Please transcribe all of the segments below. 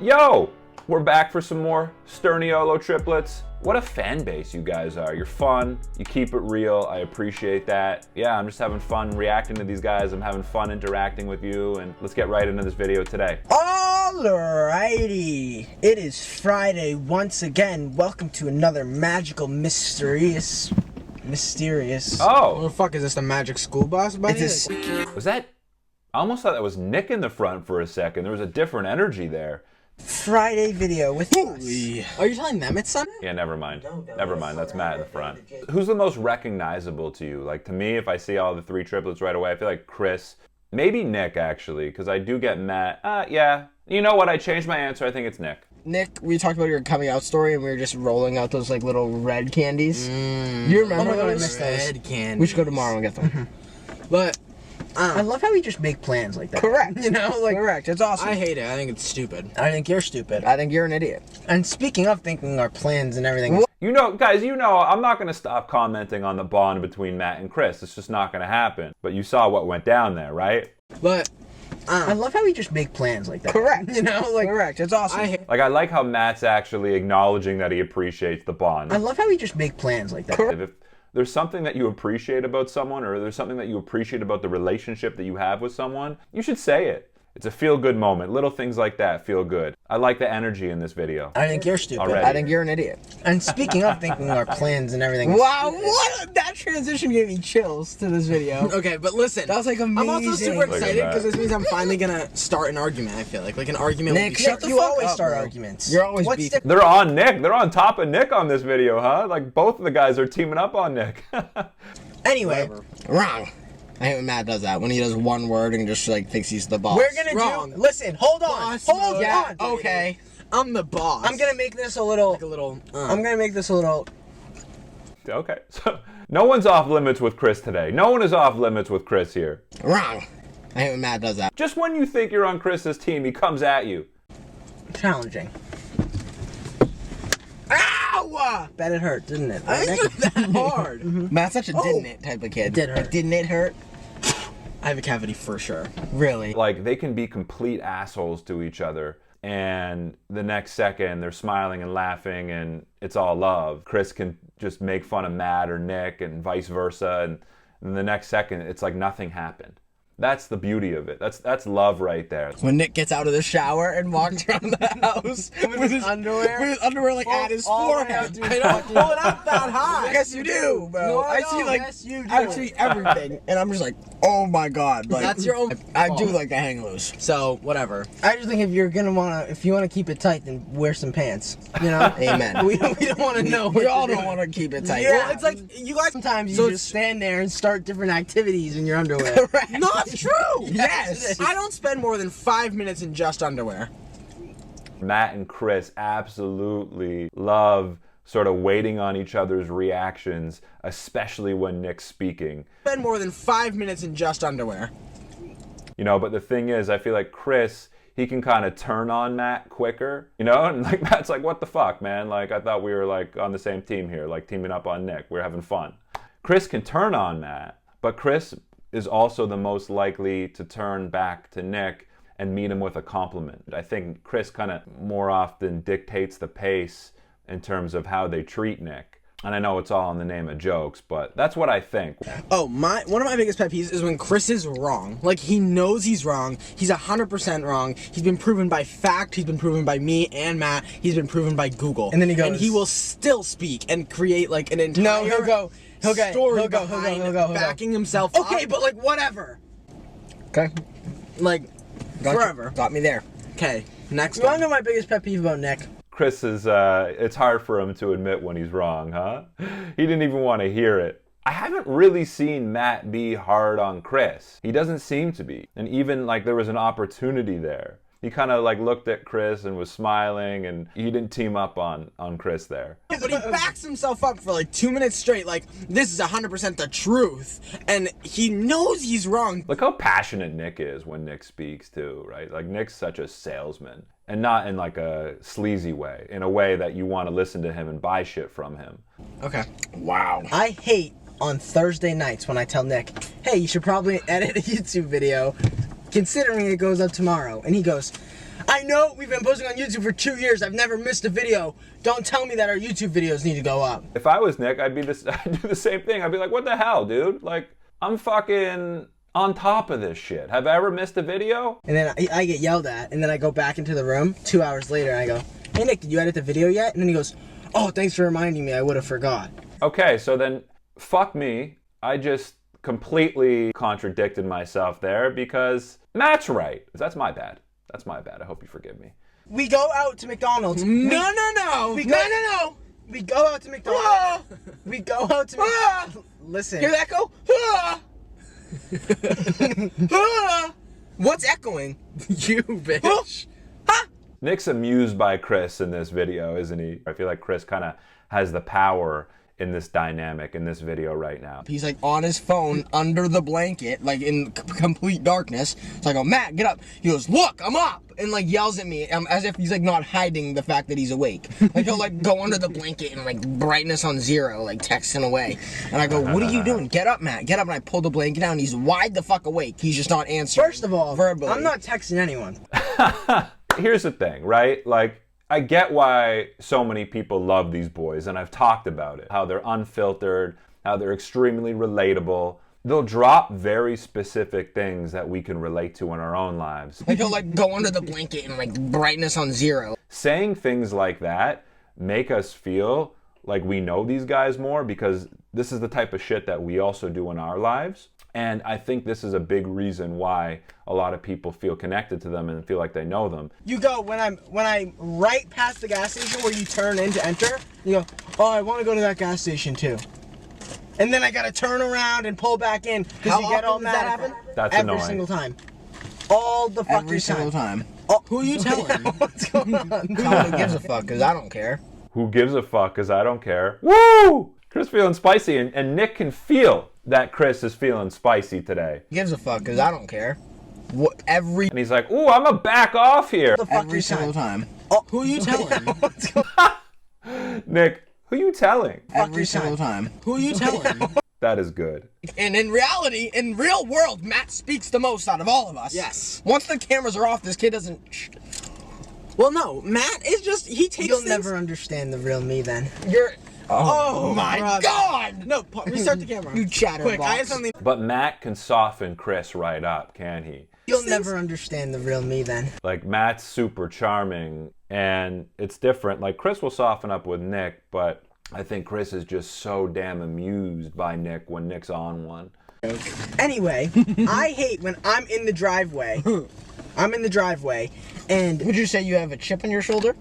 Yo, we're back for some more Sturniolo triplets. What a fan base you guys are. You're fun, you keep it real, I appreciate that. Yeah, I'm just having fun reacting to these guys, I'm having fun interacting with you, and let's get right into this video today. Alrighty, it is Friday once again. Welcome to another magical, mysterious. Oh! What the fuck is this, the magic school bus, buddy? Was that? I almost thought that was Nick in the front for a second. There was a different energy there. Friday video with us. Are you telling them it's Sunday? Yeah, never mind. Never mind, that's Matt in the front. Who's the most recognizable to you? Like, to me, if I see all the three triplets right away, I feel like Chris, maybe Nick, actually, because I do get Matt. Yeah. You know what? I changed my answer. I think it's Nick. Nick, we talked about your coming out story, and we were just rolling out those like little red candies. You remember those? Red candy. We should go tomorrow and get them. But I love how we just make plans like that. correct. You know, like Correct. It's awesome. I hate it. I think it's stupid. I think you're stupid. I think you're an idiot. And speaking of thinking our plans and everything. You know, guys, I'm not going to stop commenting on the bond between Matt and Chris. It's just not going to happen. But you saw what went down there, right? But I love how we just make plans like that. correct. You know, like Correct. It's awesome. Like, I like how Matt's actually acknowledging that he appreciates the bond. I love how we just make plans like that. If there's something that you appreciate about someone, or there's something that you appreciate about the relationship that you have with someone, you should say it. It's a feel-good moment. Little things like that feel good. I like the energy in this video. I think you're stupid. Already. I think you're an idiot. And speaking of thinking our plans and everything. wow, what? That transition gave me chills to this video. Okay, but listen. That was like I'm also amazing. super Look at excited that. because this means I'm finally gonna start an argument, I feel like. Like an argument will Nick, be shut the you fuck always up, start bro. arguments. You're always What's beefing. They're on Nick. They're on top of Nick on this video, huh? Like, both of the guys are teaming up on Nick. Anyway, Wrong. I hate when Matt does that. When he does one word and just like thinks he's the boss. we're gonna Wrong. do. Listen, hold on. Boss Hold mode. on. Okay. I'm the boss. I'm gonna make this a little. like a little. I'm gonna make this a little. Okay, so no one's off limits with Chris today. No one is off limits with Chris here. Wrong. I hate when Matt does that. Just when you think you're on Chris's team, he comes at you. Challenging. Ow! Bet it hurt, didn't it? I didn't do that hard. Matt's such a didn't it type of kid. Did hurt. Like, didn't it hurt? I have a cavity for sure. Really? Like, they can be complete assholes to each other, and the next second they're smiling and laughing and it's all love. Chris can just make fun of Matt or Nick and vice versa, and then the next second it's like nothing happened. That's the beauty of it. That's love right there. When Nick gets out of the shower and walks around the house with his underwear? with his underwear like at his all the way forehead. up to I don't pull it up that high. Yes, you do, bro. No, I see like yes, you do. I see everything, and I'm just like, oh my god. Like, That's your own I do fault. like to hang loose. So, whatever. I just think if you wanna keep it tight, then wear some pants. You know. Amen. We don't want to know. We all don't want to keep it tight. Yeah. Well, it's like you guys. Sometimes you So just stand there and start different activities in your underwear. Not true. Yes. I don't spend more than 5 minutes in just underwear. Matt and Chris absolutely love sort of waiting on each other's reactions, especially when Nick's speaking. Spend more than 5 minutes in just underwear. You know, but the thing is, I feel like Chris, he can kind of turn on Matt quicker, you know? And like Matt's like, what the fuck, man? Like, I thought we were like on the same team here, like teaming up on Nick. We're having fun. Chris can turn on Matt, but Chris is also the most likely to turn back to Nick and meet him with a compliment. I think Chris kind of more often dictates the pace in terms of how they treat Nick. And I know it's all in the name of jokes, but that's what I think. Oh, one of my biggest pet peeves is when Chris is wrong. Like, he knows he's wrong. He's 100% wrong. He's been proven by fact. He's been proven by me and Matt. He's been proven by Google. And then he goes- And he will still speak and create, like, an entire No, he'll go. story He'll go. behind backing himself Okay, up. but like whatever. Okay. Like, Got you. forever. Got me there. Okay, next You wanna one. know my biggest pet peeve about Nick? Chris is, it's hard for him to admit when he's wrong, huh? He didn't even want to hear it. I haven't really seen Matt be hard on Chris. He doesn't seem to be. And even like there was an opportunity there. He kind of like looked at Chris and was smiling, and he didn't team up on Chris there. But he backs himself up for like 2 minutes straight, like, this is 100% the truth. And he knows he's wrong. Look how passionate Nick is when Nick speaks too, right? Like Nick's such a salesman, and not in like a sleazy way, in a way that you want to listen to him and buy shit from him. Okay. Wow. I hate on Thursday nights when I tell Nick, hey, you should probably edit a YouTube video considering it goes up tomorrow. And he goes, I know we've been posting on YouTube for 2 years. I've never missed a video. Don't tell me that our YouTube videos need to go up. If I was Nick, I'd do the same thing. I'd be like, what the hell, dude? Like, I'm fucking on top of this shit. Have I ever missed a video? And then I get yelled at, and then I go back into the room 2 hours later, and I go, hey Nick, did you edit the video yet? And then he goes, oh, thanks for reminding me, I would have forgot. Okay, so then fuck me. I just completely contradicted myself there because Matt's right. That's my bad. That's my bad. I hope you forgive me. We go out to McDonald's. No. We go, We go out to McDonald's. We go out to McDonald's. Listen. Hear that echo? What's echoing? You bitch. Nick's amused by Chris in this video, isn't he? I feel like Chris kind of has the power in this dynamic, in this video right now. He's like on his phone under the blanket, like in complete darkness. So I go, Matt, get up. He goes, look, I'm up. And like yells at me as if he's like not hiding the fact that he's awake. Like he'll like go under the blanket and like brightness on 0, like texting away. And I go, what are you doing? Get up, Matt. Get up. And I pull the blanket down. He's wide the fuck awake. He's just not answering. First of all, verbally. I'm not texting anyone. Here's the thing, right? Like, I get why so many people love these boys, and I've talked about it. How they're unfiltered, how they're extremely relatable. They'll drop very specific things that we can relate to in our own lives. Like he'll like go under the blanket and like brightness on 0. Saying things like that make us feel like we know these guys more because this is the type of shit that we also do in our lives. And I think this is a big reason why a lot of people feel connected to them and feel like they know them. You go, when I'm right past the gas station where you turn in to enter, you go, oh, I want to go to that gas station too. And then I gotta turn around and pull back in because you get all mad. that happen? That's every annoying. Single time. All the fucking Every single time. Oh, who are you telling? What's going on? Nobody gives a fuck because I don't care. Who gives a fuck? Because I don't care. Woo! Chris feeling spicy, and Nick can feel that Chris is feeling spicy today. Gives a fuck because I don't care. And he's like, ooh, I'm gonna back off here. Every single time. Oh, who are you telling? What's going on? Nick, who you telling? Every single time. Who are you telling? That is good. And in reality, in real world, Matt speaks the most out of all of us. Yes. Once the cameras are off, this kid doesn't. Well, no, Matt is just, he takes You'll things. never understand the real me then. You're. Oh my brother. God! No, restart the camera. You chatterbox. Quick, I have something. But Matt can soften Chris right up, can he? You'll never understand the real me then. Like, Matt's super charming, and it's different. Like, Chris will soften up with Nick, but I think Chris is just so damn amused by Nick when Nick's on one. Anyway, I hate when I'm in the driveway. I'm in the driveway, and Would you say you have a chip on your shoulder?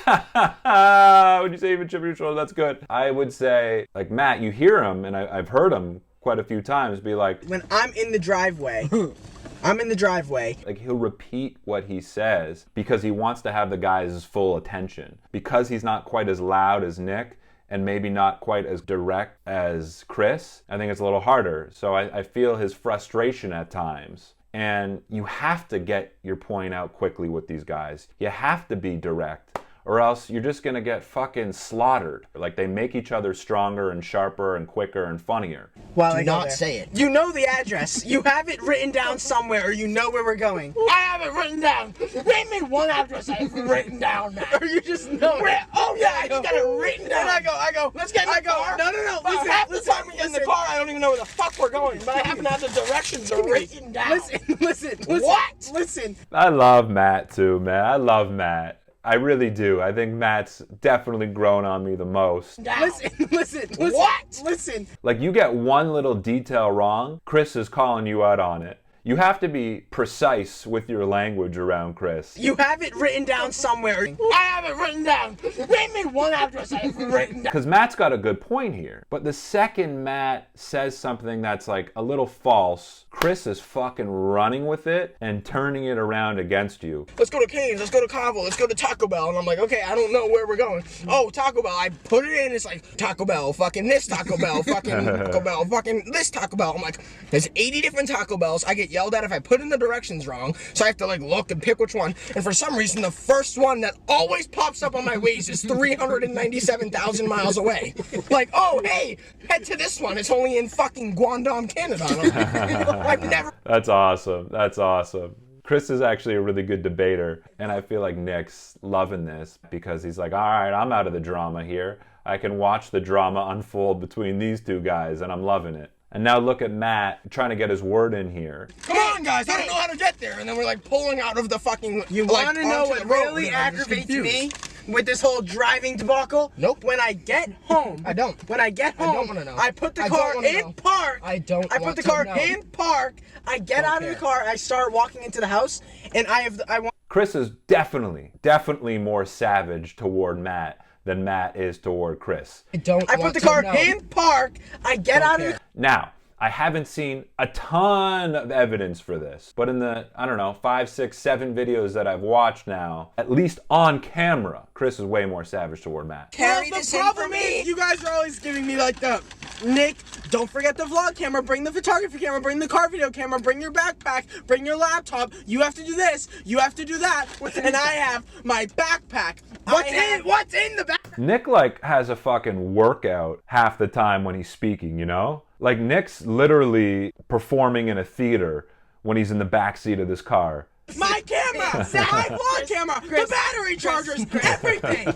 Would you say even chip your shoulder? That's good. I would say, like, Matt, you hear him, and I've heard him quite a few times be like, when I'm in the driveway, like, he'll repeat what he says because he wants to have the guys' full attention. Because he's not quite as loud as Nick, and maybe not quite as direct as Chris, I think it's a little harder. So I feel his frustration at times. And you have to get your point out quickly with these guys. You have to be direct, or else you're just gonna get fucking slaughtered. Like, they make each other stronger and sharper and quicker and funnier. while Do I go not there. say it. You know the address. You have it written down somewhere, or you know where we're going. I have it written down. Name me one address I have written down, Matt. Or you just know it. Oh yeah, I just got it written down. And I go. Let's get in the car. No. Listen, half the time we get in the car, I don't even know where the fuck we're going. But I happen to have the directions written down. Listen. What? Listen. I love Matt too, man. I love Matt. I really do. I think Matt's definitely grown on me the most. Listen. What? Listen. Like, you get one little detail wrong, Chris is calling you out on it. You have to be precise with your language around Chris. You have it written down somewhere. I have it written down. Name me one address I have written down. Because Matt's got a good point here. But the second Matt says something that's like a little false, Chris is fucking running with it and turning it around against you. Let's go to Cane's, let's go to Cabo, let's go to Taco Bell. And I'm like, okay, I don't know where we're going. Oh, Taco Bell. I put it in, it's like Taco Bell, fucking this Taco Bell, fucking Taco Bell, fucking this Taco Bell. I'm like, there's 80 different Taco Bells. I get yelled at if I put in the directions wrong. So I have to like look and pick which one. And for some reason, the first one that always pops up on my Waze is 397,000 miles away. Like, oh, hey, head to this one. It's only in fucking Guangdong, Canada. And I'm like, I've never... That's awesome. That's awesome. Chris is actually a really good debater, and I feel like Nick's loving this because he's like, all right, I'm out of the drama here. I can watch the drama unfold between these two guys, and I'm loving it. And now look at Matt trying to get his word in here. Come on, guys, I don't know how to get there. And then we're like pulling out of the fucking. You like, want to know onto what the road, really and I'm just aggravates me confused. with this whole driving debacle? Nope. When I get home. I don't. When I get I don't home, wanna know. I put the I don't car wanna in know. park. I don't I put want the to car know. in park. I get Don't out of the care. car. I start walking into the house, and I want. Chris is definitely more savage toward Matt than Matt is toward Chris. I don't I want put the to car know. in park. I get Don't out of care. the. Now, I haven't seen a ton of evidence for this, but in the, I don't know, 5, 6, 7 videos that I've watched now, at least on camera, Chris is way more savage toward Matt. Carry Well, this the in problem for me. is, you guys are always giving me like the Nick. Don't forget the vlog camera. Bring the photography camera. Bring the car video camera. Bring your backpack. Bring your laptop. You have to do this. You have to do that. And I have my backpack. What's in the back? Nick, like, has a fucking workout half the time when he's speaking, you know? Like, Nick's literally performing in a theater when he's in the backseat of this car. My camera, my vlog camera, the battery chargers, everything.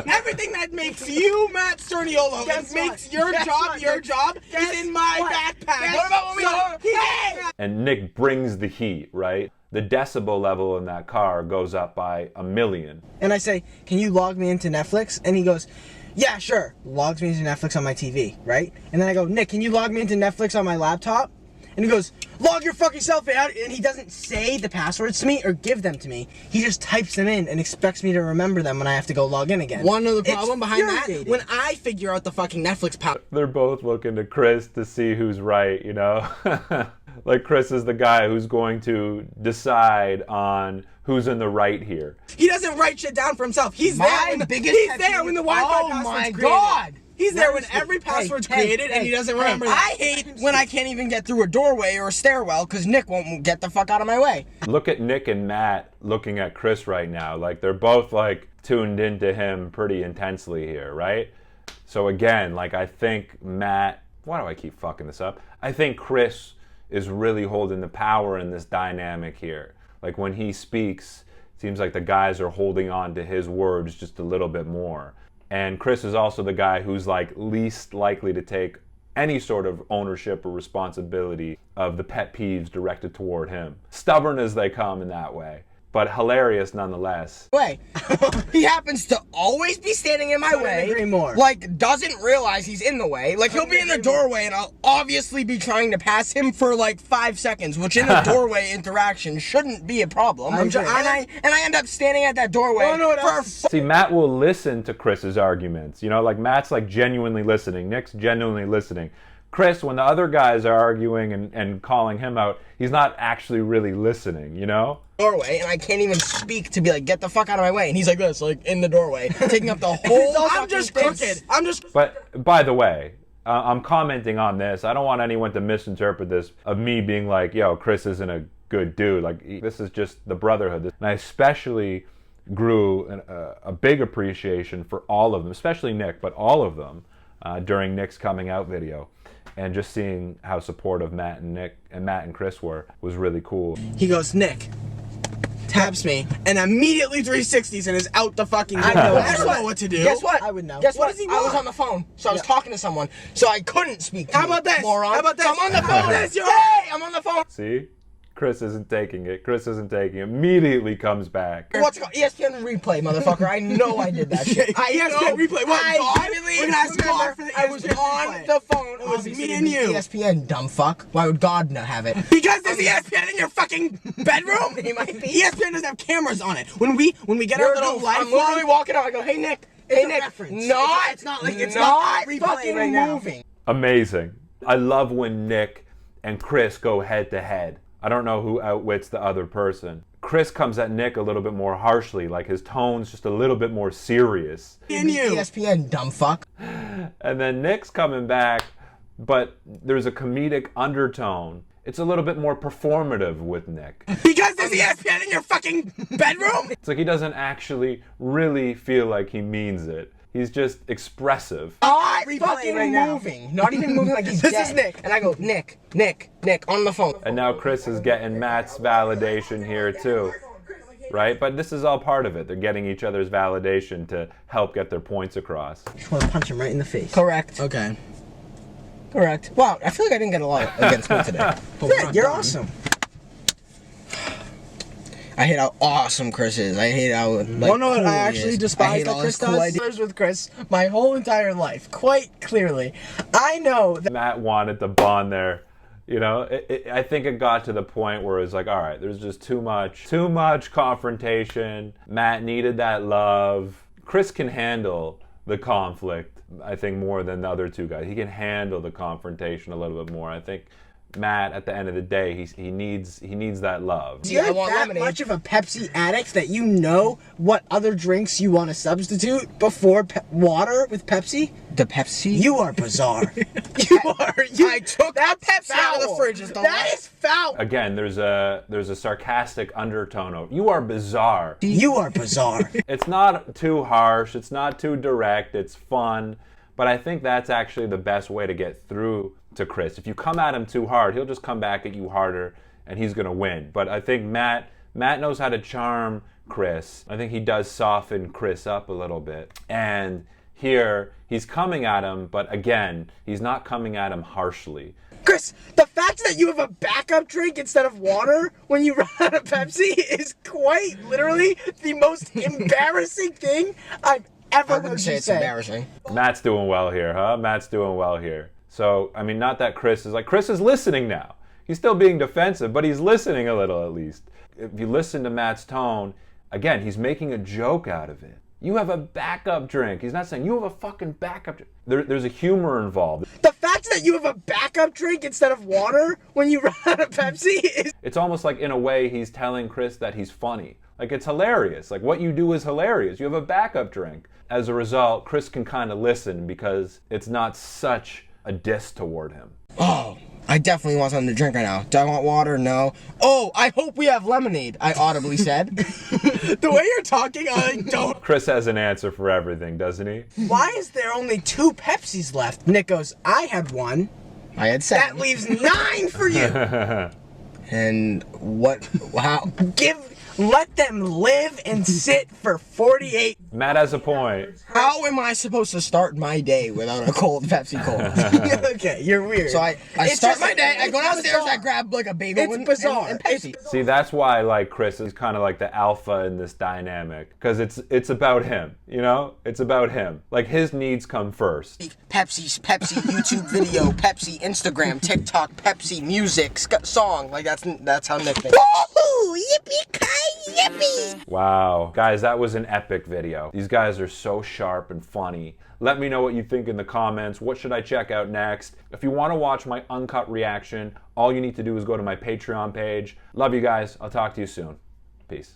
Everything that makes you, Matt Sturniolo, that makes your job is in my backpack. What about when we Hey! And Nick brings the heat, right? The decibel level in that car goes up by 1,000,000. And I say, can you log me into Netflix? And he goes, yeah, sure. Logs me into Netflix on my TV, right? And then I go, Nick, can you log me into Netflix on my laptop? And he goes, log your fucking self out. And he doesn't say the passwords to me or give them to me. He just types them in and expects me to remember them when I have to go log in again. One of the problem behind that, infuriating. when I figure out the fucking Netflix power. They're both looking to Chris to see who's right, you know? Like, Chris is the guy who's going to decide on who's in the right here. He doesn't write shit down for himself. He's My there when the biggest he's pet there peeve- when the Wi-Fi Oh password's my created. God. He's there when Let me every speak. password's Hey, created and hey, he doesn't hey, remember. I hate when I can't even get through a doorway or a stairwell because Nick won't get the fuck out of my way. Look at Nick and Matt looking at Chris right now. Like, they're both, like, tuned into him pretty intensely here, right? So again, like, I think Matt, why do I keep fucking this up? I think Chris is really holding the power in this dynamic here. Like, when he speaks, it seems like the guys are holding on to his words just a little bit more. And Chris is also the guy who's, like, least likely to take any sort of ownership or responsibility of the pet peeves directed toward him. Stubborn as they come in that way, but hilarious nonetheless. Way. He happens to always be standing in my Couldn't way. agree more. Like, doesn't realize he's in the way. Like, he'll be in the doorway and I'll obviously be trying to pass him for like 5 seconds, which in a doorway interaction shouldn't be a problem. I'm trying- and I end up standing at that doorway Oh, no, what for else? See, Matt will listen to Chris's arguments. You know, like, Matt's, like, genuinely listening. Nick's genuinely listening. Chris, when the other guys are arguing and calling him out, he's not actually really listening, you know? doorway and I can't even speak to be like, get the fuck out of my way. And he's like this, like in the doorway, taking up the whole I'm just crooked. I'm just. But, by the way, I'm commenting on this. I don't want anyone to misinterpret this of me being like, yo, Chris isn't a good dude. Like, this is just the brotherhood. And I especially grew a big appreciation for all of them, especially Nick, but all of them during Nick's coming out video. And just seeing how supportive Matt and Chris were was really cool. He goes, Nick, taps me, and immediately 360s and is out the fucking window. I don't know what to do. Guess what? I would know. Guess What what? does he I was want? on the phone, so I was talking to someone, so I couldn't speak to How you, about this? moron. How about this? So I'm on the How about phone. this? You're Hey, I'm on the phone. See? Chris isn't taking it. Chris isn't taking it. Immediately comes back. What's it called? ESPN replay, motherfucker. I know I did that shit. ESPN replay. What, I God? vividly We're gonna ask God remember for the I was ESPN on replay. the phone. It was Obviously, me and you. ESPN, dumb fuck. Why would God not have it? Because there's ESPN in your fucking bedroom. He might be. ESPN doesn't have cameras on it. When we get You're our a little goof. I'm literally lifeline, walking out. I go, hey Nick. Hey a Nick. reference. Not. It's not like it's not not replay fucking right now. moving. Amazing. I love when Nick and Chris go head to head. I don't know who outwits the other person. Chris comes at Nick a little bit more harshly, like his tone's just a little bit more serious. and you. ESPN, dumb fuck. And then Nick's coming back, but there's a comedic undertone. It's a little bit more performative with Nick. Because there's ESPN in your fucking bedroom. It's like he doesn't actually really feel like he means it. He's just expressive. Not Replay fucking right now. moving. Not even moving like he's This dead. is Nick. And I go, Nick, on the phone. And now Chris is getting Matt's validation here too. Right? But this is all part of it. They're getting each other's validation to help get their points across. I just want to punch him right in the face. Correct. Okay. Correct. Wow, I feel like I didn't get a lot against me today. But we're Yeah, not you're done. awesome. I hate how awesome Chris is. I hate how like, Well, no, cool I he actually is. I despise hate that all Chris his cool does. ideas. With Chris my whole entire life, quite clearly. I know that. Matt wanted the bond there. You know, I think it got to the point where it was like, all right, there's just too much confrontation. Matt needed that love. Chris can handle the conflict, I think, more than the other two guys. He can handle the confrontation a little bit more. I think Matt, at the end of the day, he needs that love. You're I want that lemonade. much of a Pepsi addict that you know what other drinks you want to substitute before water with Pepsi? The Pepsi? You are bizarre. you are. I took that Pepsi out of the foul. fridge. Just don't That lie. is foul. Again, there's a sarcastic undertone of, you are bizarre. You are bizarre. It's not too harsh, it's not too direct, it's fun, but I think that's actually the best way to get through to Chris. If you come at him too hard, he'll just come back at you harder and he's going to win. But I think Matt knows how to charm Chris. I think he does soften Chris up a little bit. And here, he's coming at him, but again, he's not coming at him harshly. Chris, the fact that you have a backup drink instead of water when you run out of Pepsi is quite literally the most embarrassing thing I've ever I heard wouldn't you say it's say. embarrassing. Matt's doing well here, huh? Matt's doing well here. So, I mean, not that Chris is listening now. He's still being defensive, but he's listening a little at least. If you listen to Matt's tone, again, he's making a joke out of it. You have a backup drink. He's not saying, you have a fucking backup drink. There's a humor involved. The fact that you have a backup drink instead of water when you run out of Pepsi is... It's almost like, in a way, he's telling Chris that he's funny. Like, it's hilarious. Like, what you do is hilarious. You have a backup drink. As a result, Chris can kind of listen because it's not such a diss toward him. Oh, I definitely want something to drink right now. Do I want water? No. Oh, I hope we have lemonade, I audibly said. The way you're talking, I don't... Chris has an answer for everything, doesn't he? Why is there only 2 Pepsis left? Nick goes, I had 1. I had That 7. leaves 9 for you. And what? How? Let them live and sit for 48. Matt has a point. How am I supposed to start my day without a cold Pepsi Cola? Okay, you're weird. So I It's start just- my day, I go it's downstairs, bizarre. I grab like a bagel It's and, bizarre. and Pepsi. See, that's why I like Chris is kind of like the alpha in this dynamic. Because it's about him, you know? It's about him. Like, his needs come first. Pepsi, YouTube video, Pepsi, Instagram, TikTok, Pepsi, music, song. Like that's how Nick thinks. Woohoo! Yippee-ki-yay! Yippee! Wow. Guys, that was an epic video. These guys are so sharp and funny. Let me know what you think in the comments. What should I check out next? If you want to watch my uncut reaction, all you need to do is go to my Patreon page. Love you guys. I'll talk to you soon. Peace.